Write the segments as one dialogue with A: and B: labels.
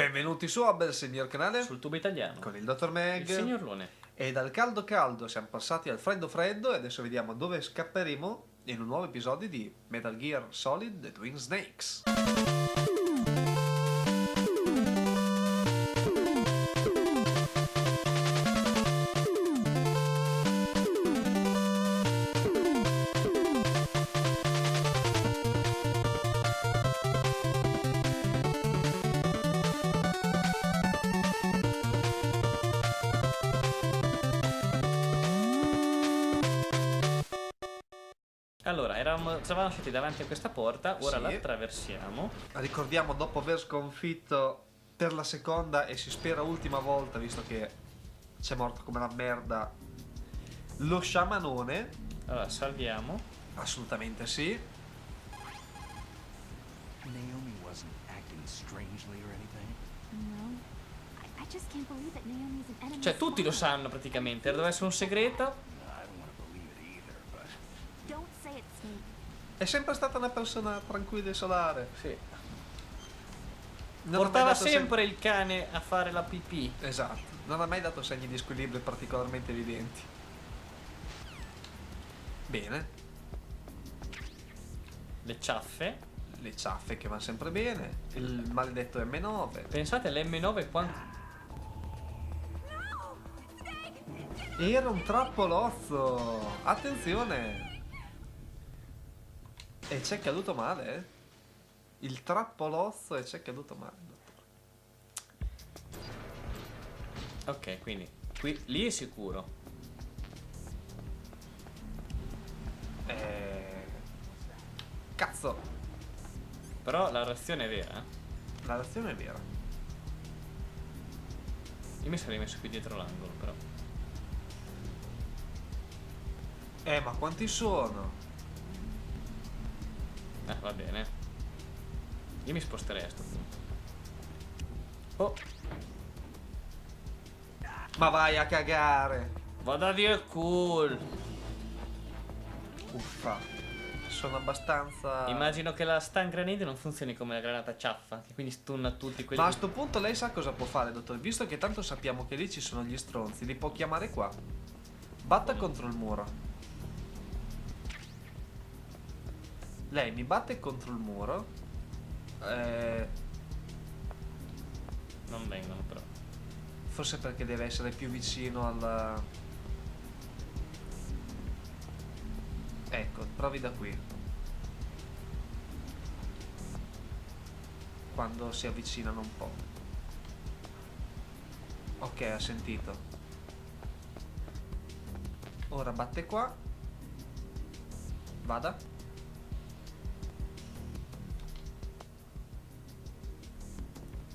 A: Benvenuti su Hobbles, il mio canale,
B: sul tubo italiano
A: con il dottor Meg,
B: il signor Lone.
A: E dal caldo caldo siamo passati al freddo freddo e adesso vediamo dove scapperemo in un nuovo episodio di Metal Gear Solid The Twin Snakes.
B: Allora, eravamo usciti davanti a questa porta, ora
A: Sì.
B: la attraversiamo.
A: Ricordiamo, dopo aver sconfitto per la seconda e si spera ultima volta, visto che c'è morto come una merda, lo sciamanone.
B: Allora, salviamo.
A: Assolutamente sì.
C: Naomi wasn't acting strangely or anything.
D: No. I just can't believe that Naomi's an enemy.
B: Cioè, tutti lo sanno praticamente, deve essere un segreto.
C: I don't want to believe it either, but
D: Don't say it's me.
A: È sempre stata una persona tranquilla e solare.
B: Sì.
A: Non ha mai
B: Portava
A: dato
B: sempre il cane a fare la pipì.
A: Esatto, non ha mai dato segni di squilibrio particolarmente evidenti. Bene,
B: Le ciaffe.
A: le ciaffe che vanno sempre bene, il maledetto M9.
B: Pensate all'M9 quanto...
A: Era un trappolozzo, attenzione! E c'è caduto male, eh? Il trappolozzo e c'è caduto male, dottore.
B: Ok, quindi lì è sicuro.
A: Cazzo,
B: Però la reazione è vera.
A: la reazione è vera.
B: Io mi sarei messo qui dietro l'angolo, però.
A: Ma quanti sono?
B: Va bene. Io mi sposterei a sto punto. Oh,
A: Ma vai a cagare!
B: vada via cool.
A: Uffa, sono abbastanza...
B: Immagino che la stun grenade non funzioni come la granata ciaffa, che quindi stunna tutti quelli.
A: Ma a sto punto lei sa cosa può fare, dottore? Visto che tanto sappiamo che lì ci sono gli stronzi, li può chiamare qua. Batta contro il muro. Lei mi batte contro il muro.
B: Non vengono però.
A: Forse perché deve essere più vicino al... Ecco, provi da qui. Quando si avvicinano un po'. Ok, ha sentito. Ora batte qua. Vada.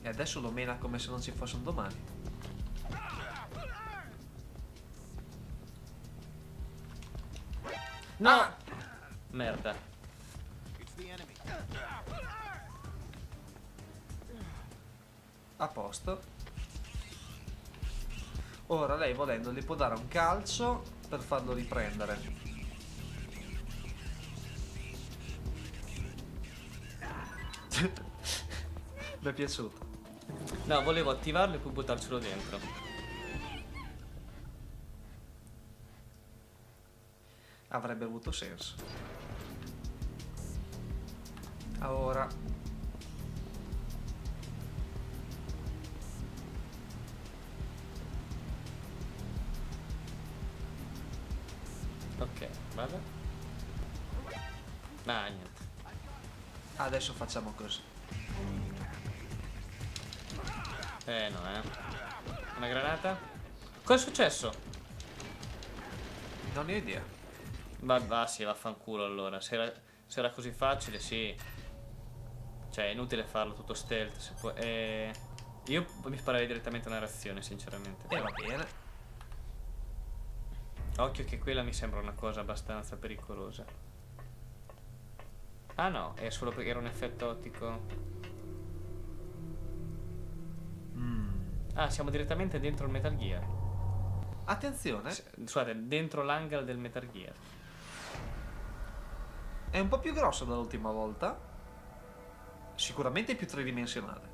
A: E adesso lo mena come se non ci fosse un domani.
B: No!
A: Ah!
B: Merda.
C: it's the enemy.
A: A posto. Ora lei, volendo, gli può dare un calcio per farlo riprendere. Mi è piaciuto.
B: No, volevo attivarlo e poi buttarcelo dentro.
A: Avrebbe avuto senso. Ora
B: Ok, vada. Ah, niente.
A: adesso facciamo così.
B: No, Una granata? Cosa è successo?
A: Non ne ho idea.
B: Va, sì, vaffanculo allora. Se era così facile, sì. Cioè, è inutile farlo tutto stealth. Se può, io mi sparerei direttamente una reazione, sinceramente.
A: E va bene.
B: Occhio che quella mi sembra una cosa abbastanza pericolosa. Ah no, è solo perché era un effetto ottico. Ah, siamo direttamente dentro il Metal Gear.
A: Attenzione,
B: Scusate, dentro l'hangar del Metal Gear.
A: è un po' più grosso dall'ultima volta. Sicuramente più tridimensionale.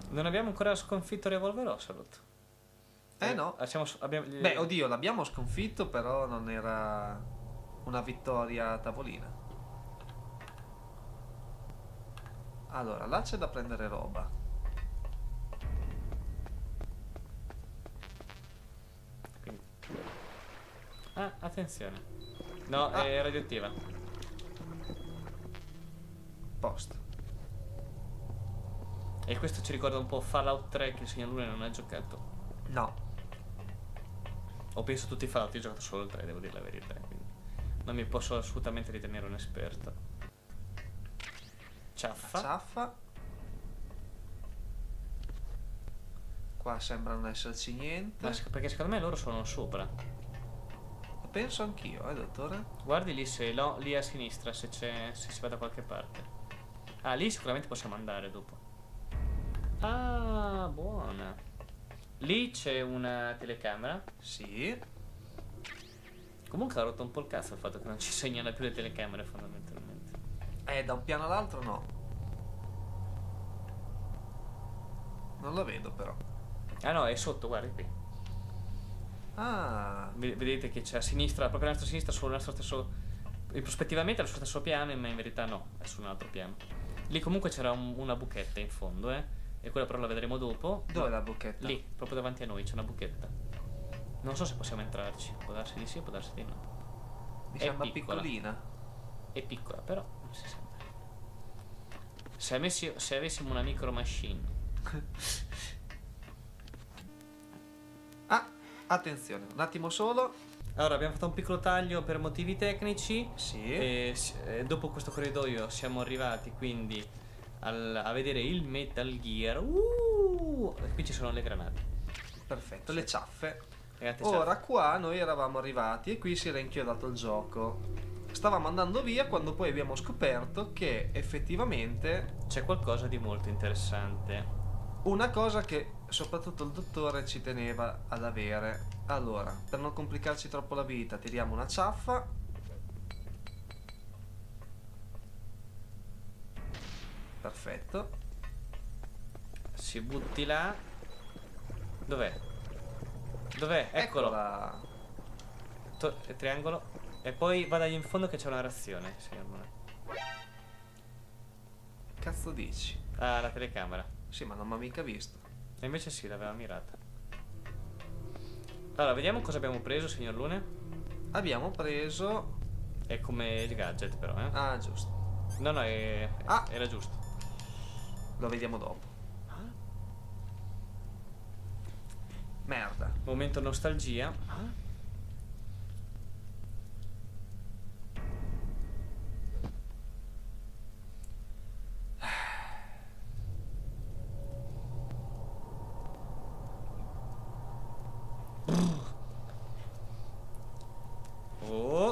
B: Non abbiamo ancora sconfitto Revolver Ocelot.
A: No. Beh, oddio, l'abbiamo sconfitto, però non era una vittoria a tavolina. Allora, là c'è da prendere roba.
B: Quindi. Attenzione. No, è radioattiva.
A: Posto.
B: E questo ci ricorda un po' Fallout 3 che il signor Lune non ha giocato.
A: No.
B: Ho penso tutti i Fallout, io ho giocato solo il 3, devo dire la verità, quindi non mi posso assolutamente ritenere un esperto. Ciaffa.
A: Ciaffa. Qua sembra non esserci niente.
B: Perché secondo me loro sono sopra.
A: Lo penso anch'io, dottore?
B: Guardi lì se no, lì a sinistra se si va da qualche parte. Lì sicuramente possiamo andare dopo. Buona. Lì c'è una telecamera.
A: Sì.
B: Comunque ha rotto un po' il cazzo il fatto che non ci segnala più le telecamere fondamentalmente.
A: Da un piano all'altro no. Non lo vedo però.
B: No, è sotto, guardi qui. Vedete che c'è a sinistra, proprio alla nostra sinistra, sul nostro stesso. Prospettivamente al suo stesso piano, ma in verità no, è su un altro piano. Lì comunque c'era una buchetta in fondo, e quella però la vedremo dopo.
A: Dove è la buchetta?
B: Lì, proprio davanti a noi c'è una buchetta. Non so se possiamo entrarci. Può darsi di sì, può darsi di no.
A: Mi sembra piccolina.
B: È piccola, però non si sembra. Se avessimo una micro machine.
A: Attenzione, un attimo solo.
B: Allora, abbiamo fatto un piccolo taglio per motivi tecnici.
A: Sì.
B: E dopo questo corridoio siamo arrivati quindi a vedere il Metal Gear. E qui ci sono le granate.
A: Perfetto, le ciaffe.
B: Ragazzi,
A: Ora qua noi eravamo arrivati e qui si era inchiodato il gioco. Stavamo andando via quando poi abbiamo scoperto che effettivamente
B: c'è qualcosa di molto interessante.
A: Una cosa che soprattutto il dottore ci teneva ad avere. Allora, per non complicarci troppo la vita, tiriamo una ciaffa. Perfetto.
B: Si butti là. Dov'è? Dov'è? Eccolo.
A: Eccola.
B: Triangolo. E poi vada in fondo che c'è una reazione, signor Lune.
A: Cazzo dici?
B: La telecamera.
A: Sì, ma non mi ha mica visto.
B: E invece sì, l'aveva mirata. Allora, vediamo cosa abbiamo preso, signor Lune.
A: Abbiamo preso...
B: È come il gadget però,
A: giusto.
B: No, era giusto.
A: Lo vediamo dopo. Merda.
B: Momento nostalgia.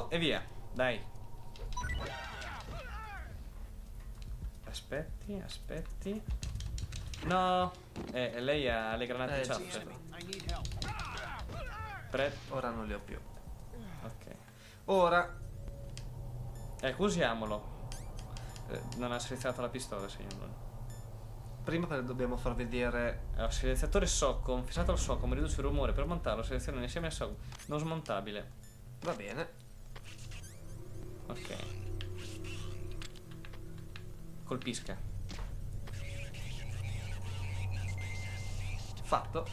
B: E via, dai. Aspetti. No, lei ha le granate ciaffe.
A: Ora non le ho più.
B: Ok.
A: Ora
B: Usiamolo. Non ha selezionato la pistola, signor Lune.
A: prima dobbiamo far vedere...
B: Allora, silenziatore SOCOM, fissato al SOCOM, riduce il rumore. Per montarlo, seleziona insieme al SOCOM. Non smontabile.
A: Va bene.
B: Ok. Colpisca.
A: Fatto.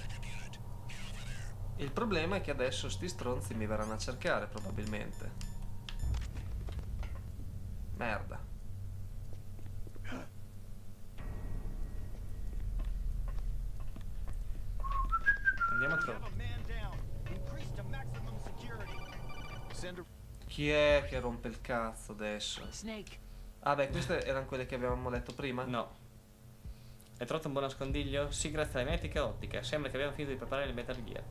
A: Il problema è che adesso sti stronzi mi verranno a cercare probabilmente. Merda.
B: Andiamo a trovare.
A: Chi è che rompe il cazzo adesso?
E: Snake.
A: Beh, queste erano quelle che avevamo letto prima?
B: No. Hai trovato un buon nascondiglio? Sì, grazie alla mimetica ottica. Sembra che abbiamo finito di preparare il Metal Gear.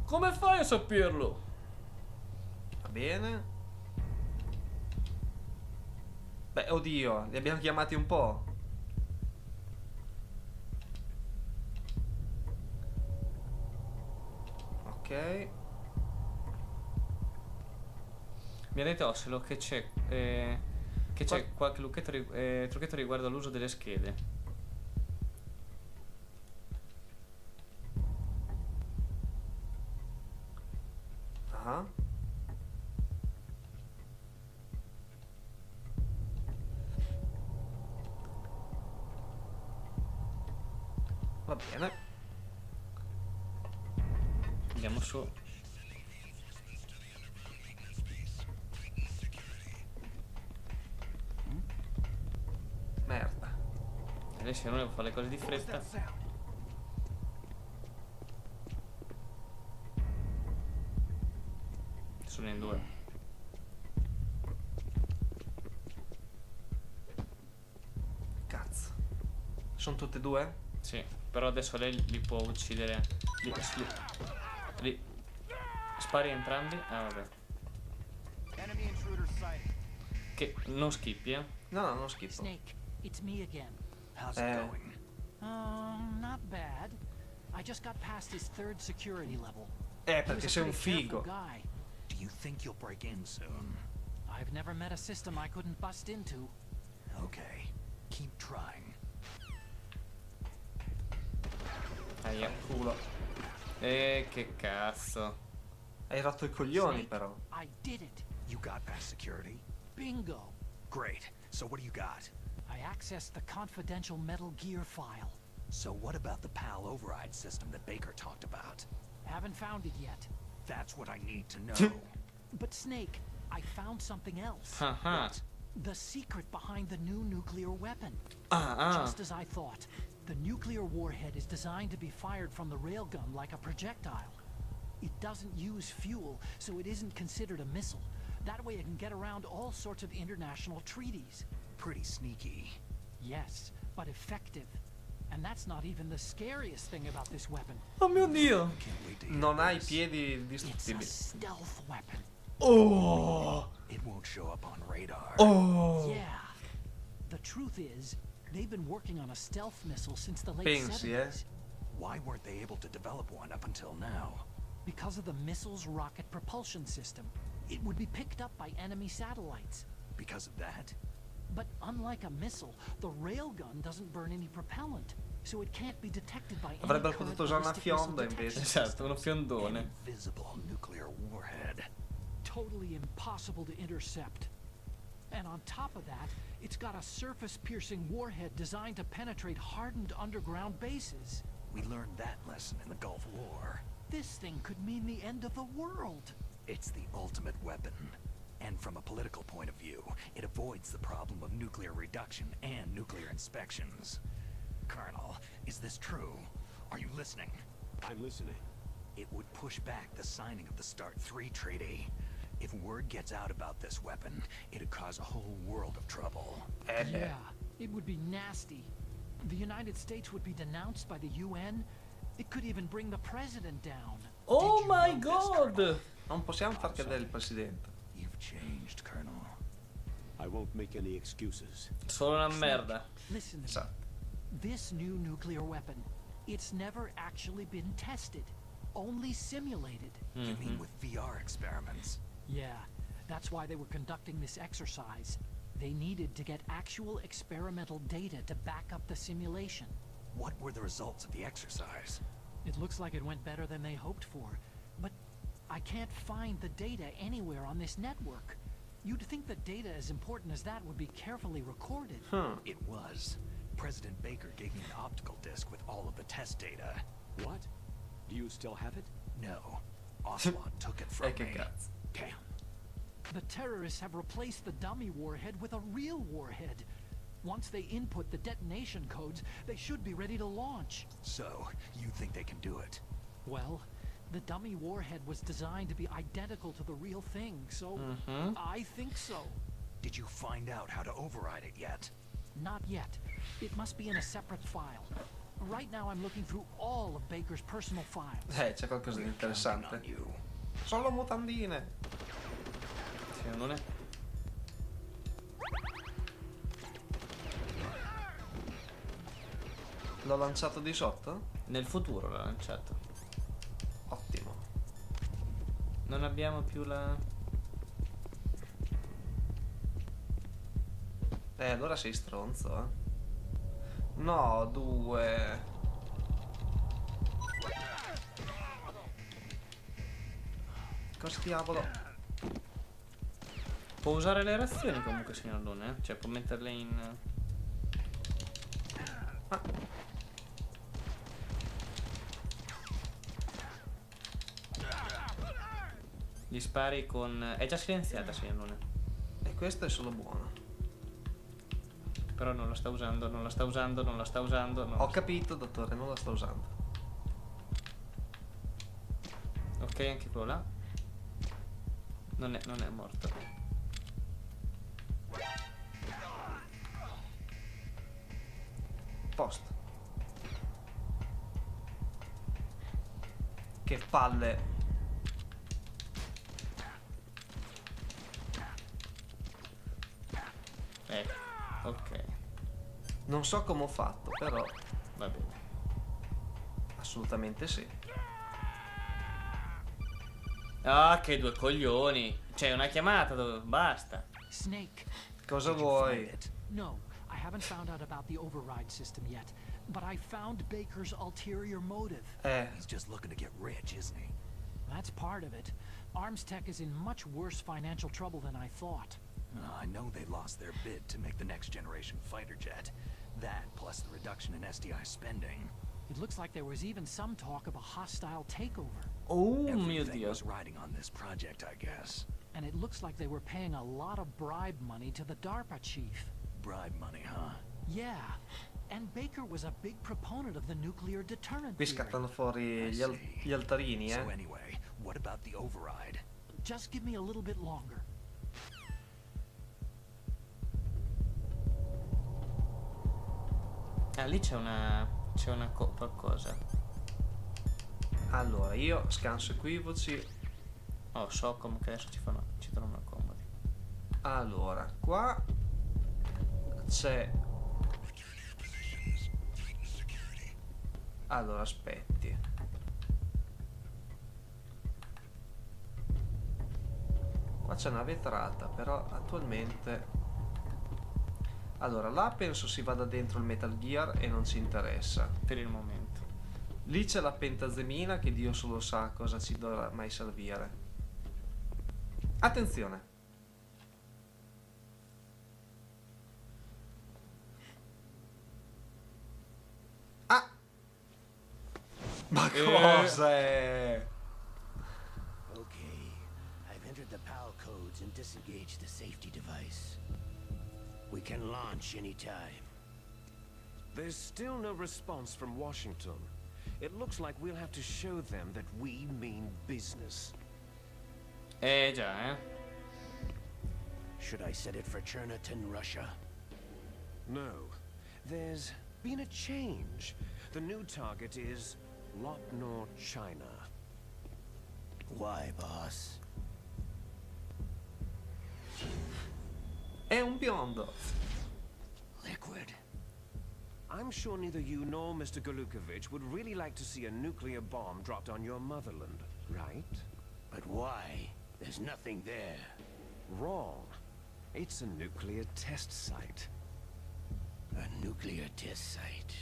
B: Come fai a saperlo?
A: Va bene. Beh, oddio, li abbiamo chiamati un po'. Ok.
B: Mi ha detto Ocelot che c'è qualche trucchetto riguardo all'uso delle schede.
A: Va bene.
B: Andiamo su.
A: Merda.
B: Adesso io non devo fare le cose di fretta. Sono in due.
A: Cazzo. Sono tutte e due?
B: Sì, però adesso lei li può uccidere. Li spari entrambi? Ah, vabbè. Che non schippi, eh?
A: No, non schifo.
E: Snake, it's me again.
C: How's it going?
E: Not bad. I just got past his third security level. He
A: Perché
E: was a
A: sei un
E: pretty careful
A: figo.
E: guy.
C: Do you think you'll break in soon?
E: I've never met a system I couldn't bust into.
C: Okay, keep trying.
B: Aia.
A: Culo.
B: Che cazzo.
A: Hai rotto i coglioni
E: Snake,
A: però.
E: I did it.
C: You got past security?
E: Bingo.
C: Great. So what do you got?
E: I accessed the confidential Metal Gear file.
C: So what about the PAL override system that Baker talked about?
E: Haven't found it yet.
C: That's what I need to know.
E: But Snake, I found something else.
B: Haha.
E: The secret behind the new nuclear weapon.
B: Ah.
E: Just as I thought. The nuclear warhead is designed to be fired from the railgun like a projectile. It doesn't use fuel, so it isn't considered a missile. That way it can get around all sorts of international treaties.
C: Pretty sneaky.
E: Yes, but effective. And that's not even the scariest thing about this weapon.
B: Oh mio Dio.
C: Can't wait to hear
A: Non hai
C: this.
A: piedi
E: It's a
A: distruttibili.
E: stealth weapon.
B: Oh.
C: It won't show up on radar.
B: Oh.
E: Yeah. The truth is, they've been working on a stealth missile since the late
A: Pensi,
E: 70s.
C: Why weren't they able to develop one up until now?
E: Because of the missile's rocket propulsion system. It would be picked up by enemy satellites.
C: Because of that?
E: But unlike a missile, the railgun doesn't burn any propellant, so it can't be detected by any
A: Avrebbero
E: current
A: potuto usare una
E: ballistic missile
A: fionda
E: detection
A: invece.
B: Esatto, uno
E: system.
C: An
B: fiondone.
C: invisible nuclear warhead.
E: Totally impossible to intercept. And on top of that, it's got a surface-piercing warhead designed to penetrate hardened underground bases.
C: We learned that lesson in the Gulf War.
E: This thing could mean the end of the world.
C: It's the ultimate weapon. And from a political point of view, it avoids the problem of nuclear reduction and nuclear inspections. Colonel, is this true? Are you listening?
F: I'm listening.
C: It would push back the signing of the START 3 treaty. If word gets out about this weapon, it'd cause a whole world of trouble.
E: Yeah, it would be nasty. The United States would be denounced by the UN. It could even bring the president down.
B: Oh
C: Did you
B: my
C: know this, Colonel?
B: god.
A: Non possiamo far cadere il presidente.
C: You've changed, Colonel.
F: I won't make any excuses.
B: Solo una merda.
E: Listen to me.
A: Esatto.
E: This new nuclear weapon, it's never actually been tested, only simulated.
C: You mean with VR experiments?
E: Yeah, that's why they were conducting this exercise. They needed to get actual experimental data to back up the simulation.
C: What were the results of the exercise?
E: It looks like it went better than they hoped for, but I can't find the data anywhere on this network. You'd think the data as important as that would be carefully recorded.
C: It was. President Baker gave me an optical disc with all of the test data.
F: What? Do you still have it?
C: No. Ocelot took it from
A: Che
C: me.
A: cazzo.
C: Damn.
E: The terrorists have replaced the dummy warhead with a real warhead. Once they input the detonation codes, they should be ready to launch.
C: So, you think they can do it?
E: Well, the dummy warhead was designed to be identical to the real thing, so I think so.
C: Did you find out how to override it yet?
E: Not yet. It must be in a separate file. Right now I'm looking through all of Baker's personal files.
A: C'è qualcosa di
C: Counting
A: interessante.
C: on you.
A: Solo mutandine.
B: Sì, non è.
A: L'ho lanciato di sotto?
B: Nel futuro l'ha lanciato.
A: Ottimo.
B: Non abbiamo più la...
A: Allora sei stronzo, eh. No, 2. Cosa diavolo?
B: Può usare le reazioni comunque signor eh? Cioè può metterle in... Gli spari con... È già silenziata, signor.
A: E questo è solo buono.
B: Però non la sta usando, non la sta usando, non la sta usando.
A: Ho capito, dottore, non la sto usando.
B: Ok, anche quello là. Non è morto.
A: Posto. Che palle.
B: Ok,
A: Non so come ho fatto, però
B: va bene.
A: assolutamente sì.
B: Ah, che due coglioni. C'è una chiamata, basta.
E: Snake.
A: Cosa
C: Did you find
A: vuoi?
C: it?
E: No, I haven't found out about the override system yet, but I found Baker's ulterior motive.
C: He's just looking to get rich, isn't he?
E: That's part of it. Arms Tech is in much worse financial trouble than I thought.
C: I know they lost their bid to make the next generation fighter jet. That, plus the reduction in SDI spending.
E: It looks like there was even some talk of a hostile takeover.
B: Oh mio
C: Everything
B: Dio.
C: was riding on this project, I guess.
E: And it looks like they were paying a lot of bribe money to the DARPA chief.
C: Bribe money, huh?
E: Yeah. And Baker was a big proponent of the nuclear deterrent
A: Qui
E: theory.
A: scattano fuori gli altarini,
C: So anyway, what about the override?
E: Just give me a little bit longer.
B: Ah, lì c'è una qualcosa.
A: Allora, io scanso equivoci.
B: Oh, so come che adesso ci trovano comodi.
A: Allora, qua c'è... Allora, aspetti. Qua c'è una vetrata, però attualmente... Allora, là penso si vada dentro il Metal Gear e non ci interessa.
B: Per il momento.
A: Lì c'è la pentazemina che Dio solo sa cosa ci dovrà mai servire. Attenzione. Ah! Ma cosa è?
G: Okay, I've entered the PAL codes and disengaged the safety device. We can launch anytime.
H: There's still no response from Washington. It looks like we'll have to show them that we mean business.
B: Già,
G: Should I set it for Cherniton, Russia?
H: No, there's been a change. The new target is Lopnor, China.
G: Why, boss?
A: È un biondo.
G: Liquid.
H: I'm sure neither you nor Mr. Golukovich would really like to see a nuclear bomb dropped on your motherland, right?
G: But why? There's nothing there.
H: Wrong. It's a nuclear test site.
G: A nuclear test site.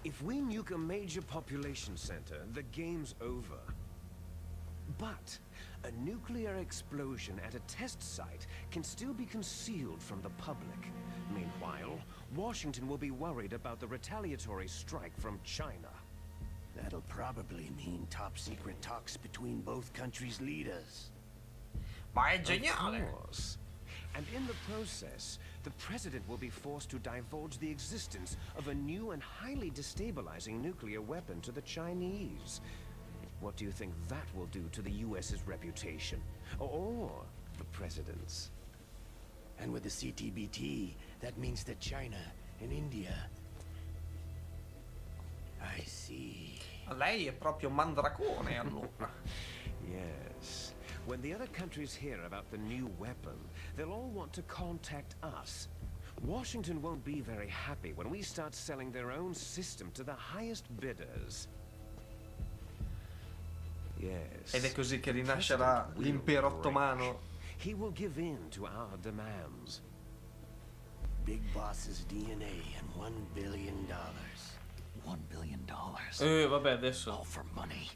H: If we nuke a major population center, the game's over. But a nuclear explosion at a test site can still be concealed from the public. Meanwhile, Washington will be worried about the retaliatory strike from China.
G: That'll probably mean top-secret talks between both countries' leaders.
A: Ma è
H: Of
A: geniale.
H: course. And in the process, the president will be forced to divulge the existence of a new and highly destabilizing nuclear weapon to the Chinese. What do you think that will do to the US's reputation? Or the president's?
G: And with the CTBT, that means that China and India... I see.
A: Lei è proprio mandracone, allora.
H: Yes. When the other countries hear about the new weapon, they'll all want to contact us. Washington won't be very happy when we start selling their own system to the highest bidders. Yes.
A: Ed è così che rinascerà l'impero ottomano.
H: He will give in to our demands.
G: Big Boss's DNA and $1 billion.
C: $1 billion.
B: Vabbè, adesso.
G: All for money.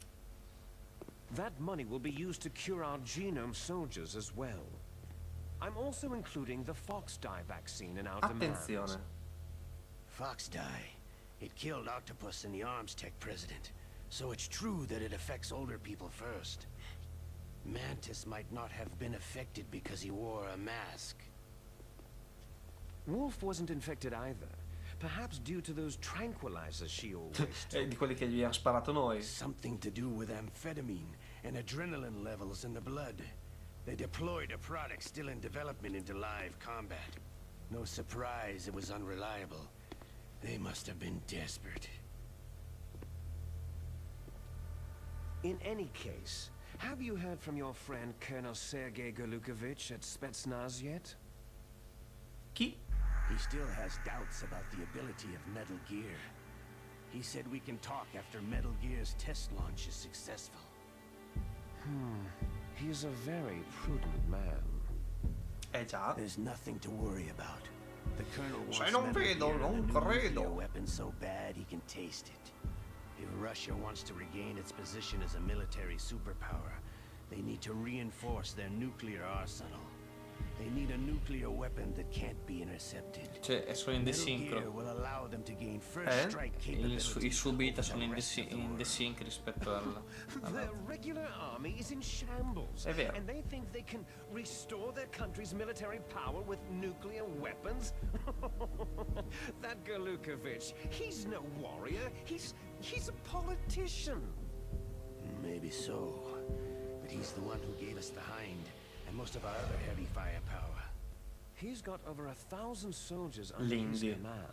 H: That money will be used to cure our genome soldiers as well. I'm also including the Fox dye vaccine in our demands.
A: Attenzione.
G: Fox dye. It killed Octopus and the Arms Tech president. So it's true that it affects older people first. Mantis might not have been affected because he wore a mask.
H: Wolf wasn't infected either. Perhaps due to those tranquilizers she always took.
A: Di quelli che gli abbiamo sparato noi.
G: Something to do with amphetamine and adrenaline levels in the blood. They deployed a product still in development into live combat. No surprise it was unreliable. They must have been desperate.
H: In any case, have you heard from your friend Colonel Sergei Golukovich at Spetsnaz yet?
A: Chi?
G: He still has doubts about the ability of Metal Gear. He said we can talk after Metal Gear's test launch is successful.
H: He's a very prudent man.
A: Già.
G: There's nothing to worry about. The Colonel wants
A: Se non
G: Metal
A: vedo,
G: Gear
A: non
G: and a nuclear
A: credo.
G: weapon so bad he can taste it. If Russia wants to regain its position as a military superpower, they need to reinforce their nuclear arsenal. They need a nuclear weapon that can't be intercepted.
B: Cioè, sono in
G: Metal Gear
B: desincro.
G: will allow them to gain first strike
B: I
G: capability
B: suoi beta
G: over
B: sono
G: the
B: in
G: rest of the world.
B: desync rispetto
H: Their regular army is in shambles.
A: È vero.
H: And they think they can restore their country's military power with nuclear weapons? That Golukovich, he's no warrior. He's a politician.
G: Maybe so. But he's the one who gave us the Hind and most of our other heavy firepower.
H: He's got over 1,000 soldiers under his
A: Lindy.
H: command.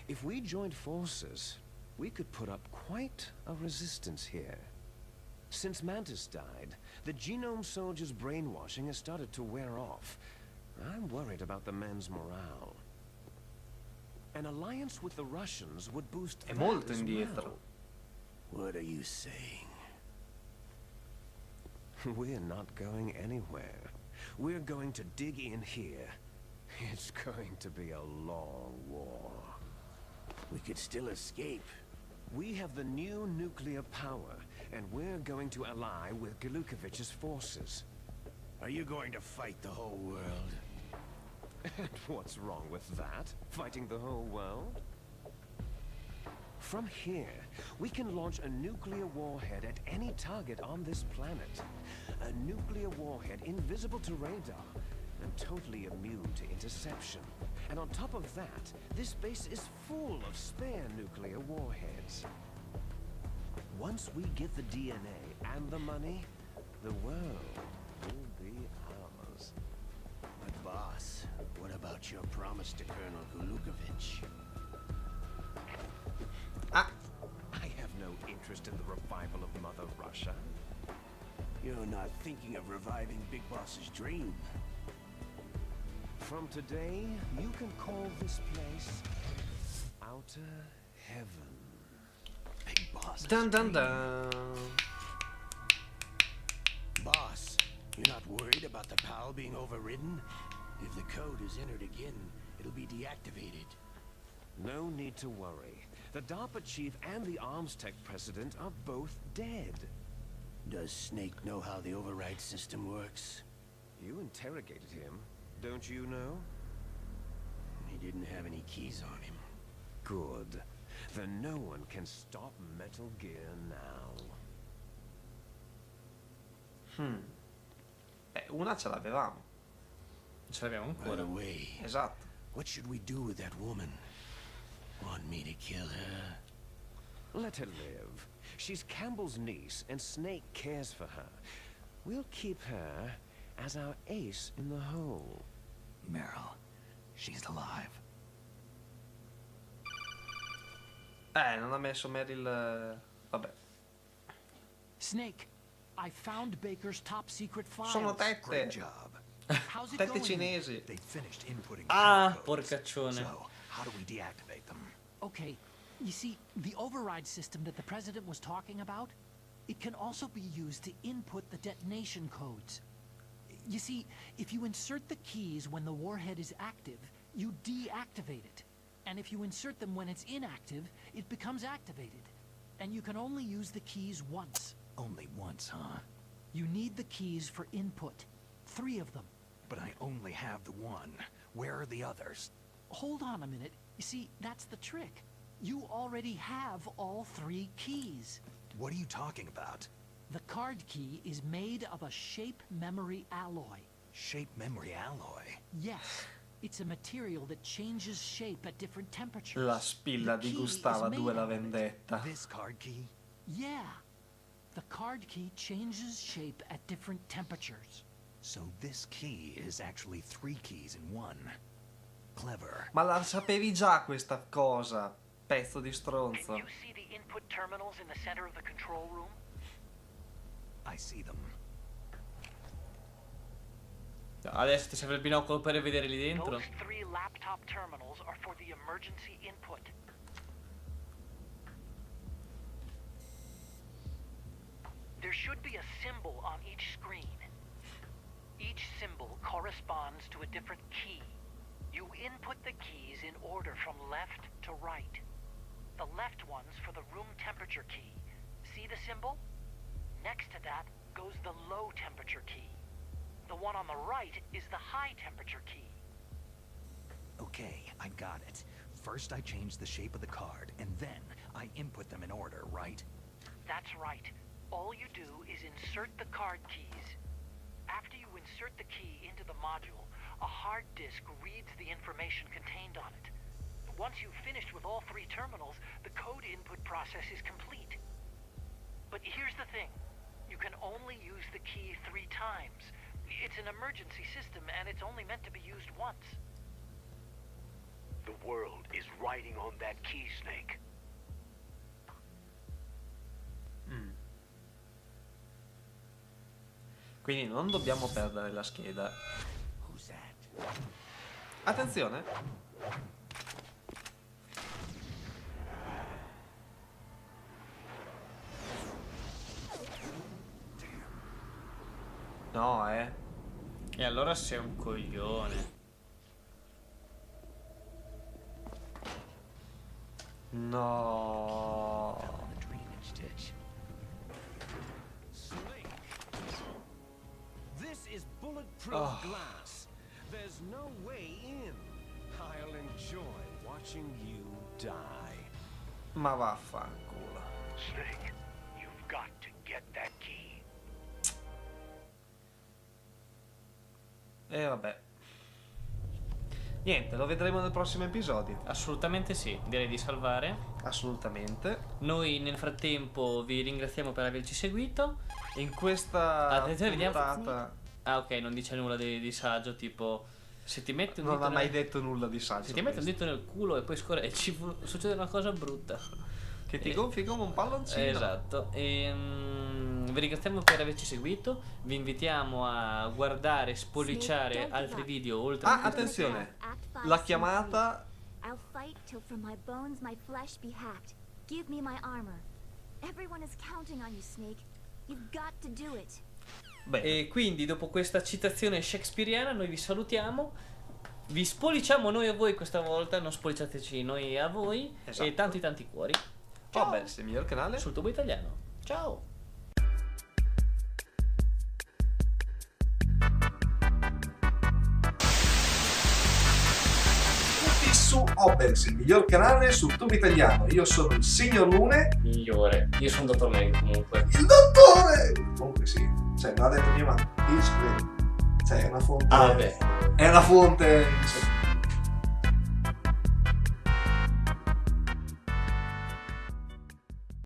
H: If we joined forces, we could put up quite a resistance here. Since Mantis died, the Genome Soldiers' brainwashing has started to wear off. I'm worried about the men's morale. An alliance with the Russians would boost
A: È
H: that
A: molto
H: as
A: indietro.
G: What are you saying?
H: We're not going anywhere. We're going to dig in here. It's going to be a long war.
G: We could still escape.
H: We have the new nuclear power, and we're going to ally with Golukovich's forces.
G: Are you going to fight the whole world?
H: And what's wrong with that? Fighting the whole world? From here, we can launch a nuclear warhead at any target on this planet. A nuclear warhead invisible to radar and totally immune to interception. And on top of that, this base is full of spare nuclear warheads. Once we get the DNA and the money, the world will be ours.
G: But boss, what about your promise to Colonel Golukovich?
H: I have no interest in the revival of Mother Russia.
G: You're not thinking of reviving Big Boss's dream.
H: From today, you can call this place Outer Heaven.
G: Big Boss.
A: Dun dun dun.
G: Boss, you're not worried about the PAL being overridden? If the code is entered again, it'll be deactivated.
H: No need to worry. The DARPA chief and the arms tech president are both dead.
G: Does Snake know how the override system works?
H: You interrogated him, don't you know?
G: He didn't have any keys on him.
H: Good. Then no one can stop Metal Gear now.
A: Una ce l'avevamo.
B: Ce l'abbiamo
G: By
B: ancora.
G: the way,
A: Esatto.
G: what should we do with that woman? Want me to kill her?
H: Let her live. She's Campbell's niece, and Snake cares for her. We'll keep her as our ace in the hole.
C: Meryl, she's alive.
A: Non ha messo Meryl. Vabbè.
E: Snake, I found Baker's top secret files.
A: Sono
C: Great
A: tette.
C: job.
E: How's it
A: Tette
E: going?
A: cinesi.
C: They finished inputting
B: Ah,
C: the codes.
B: porcaccione.
C: So, how do we deactivate them?
E: Okay, you see, the override system that the president was talking about, it can also be used to input the detonation codes. You see, if you insert the keys when the warhead is active, you deactivate it. And if you insert them when it's inactive, it becomes activated. And you can only use the keys once.
C: Only once, huh?
E: You need the keys for input. 3 of them.
C: But I only have the one. Where are the others?
E: Hold on a minute. You see, that's the trick. You already have all 3 keys.
C: What are you talking about?
E: The card key is made of a shape memory alloy.
C: Shape memory alloy?
E: Yes, it's a material that changes shape at different temperatures.
A: La spilla
E: The
A: di
E: key
A: Gustava
E: is made
A: 2 la
E: of it.
A: vendetta.
C: This card key?
E: Yeah. The card key changes shape at different temperatures.
C: So this key is actually 3 keys in one. Clever.
A: Ma la sapevi già questa cosa, pezzo di stronzo.
E: Can you see the input terminals in the center of the control room?
C: I see them.
B: Adesso ti serve il binocolo per vedere lì dentro.
E: Those 3 laptop terminals are for the emergency input. There should be a symbol on each screen. Each symbol corresponds to a different key. You input the keys in order from left to right. The left one's for the room temperature key. See the symbol? Next to that goes the low temperature key. The one on the right is the high temperature key.
C: Okay, I got it. First I change the shape of the card, and then I input them in order, right?
E: That's right. All you do is insert the card keys. After you insert the key into the module, a hard disk reads the information contained on it. Once you've finished with all 3 terminals, the code input process is complete. But here's the thing. You can only use the key 3 times. It's an emergency system, and it's only meant to be used once.
G: The world is riding on that key, Snake.
A: Quindi non dobbiamo perdere la scheda.
C: Who's that?
A: Attenzione. No,
B: E allora sei un coglione.
A: No.
C: Down the drainage ditch.
H: Snake. This is bulletproof glass. There's no way in. I'll enjoy watching you die.
A: Ma vaffanculo.
G: Snake, you've got to get that key.
A: E vabbè. Niente, lo vedremo nel prossimo episodio.
B: Assolutamente sì, direi di salvare.
A: Assolutamente.
B: Noi nel frattempo vi ringraziamo per averci seguito.
A: In questa
B: Attenzione, vediamo.
A: puntata
B: Ah, ok, non dice nulla di saggio, tipo se ti metti un
A: non
B: dito
A: ha mai
B: nel...
A: detto nulla di saggio.
B: Se ti metti un
A: questo.
B: dito nel culo e poi scorre e succede una cosa brutta.
A: Che ti gonfi come un palloncino.
B: Esatto. Vi ringraziamo per averci seguito. Vi invitiamo a guardare, spolliciare altri video oltre a questo.
A: Attenzione. La chiamata.
D: I'll fight till from my bones my flesh be hacked. Give me my armor. Everyone is counting on you, Snake. You've got to do it.
A: Beh,
B: E quindi dopo questa citazione shakespeariana noi vi salutiamo. Vi spolliciamo noi a voi questa volta, non spolliciateci noi a voi.
A: Esatto.
B: E tanti cuori.
A: Hobbles, il miglior canale
B: Sul tubo italiano. Ciao.
A: tutti su Hobbles, il miglior canale sul tubo italiano. Io sono il signor Lune.
B: Migliore. Io sono Dottor Meg comunque.
A: Il dottore! Comunque sì, cioè me l'ha detto mia mamma. Io ci credo. Cioè è una fonte.
B: Ah, beh.
A: È una fonte.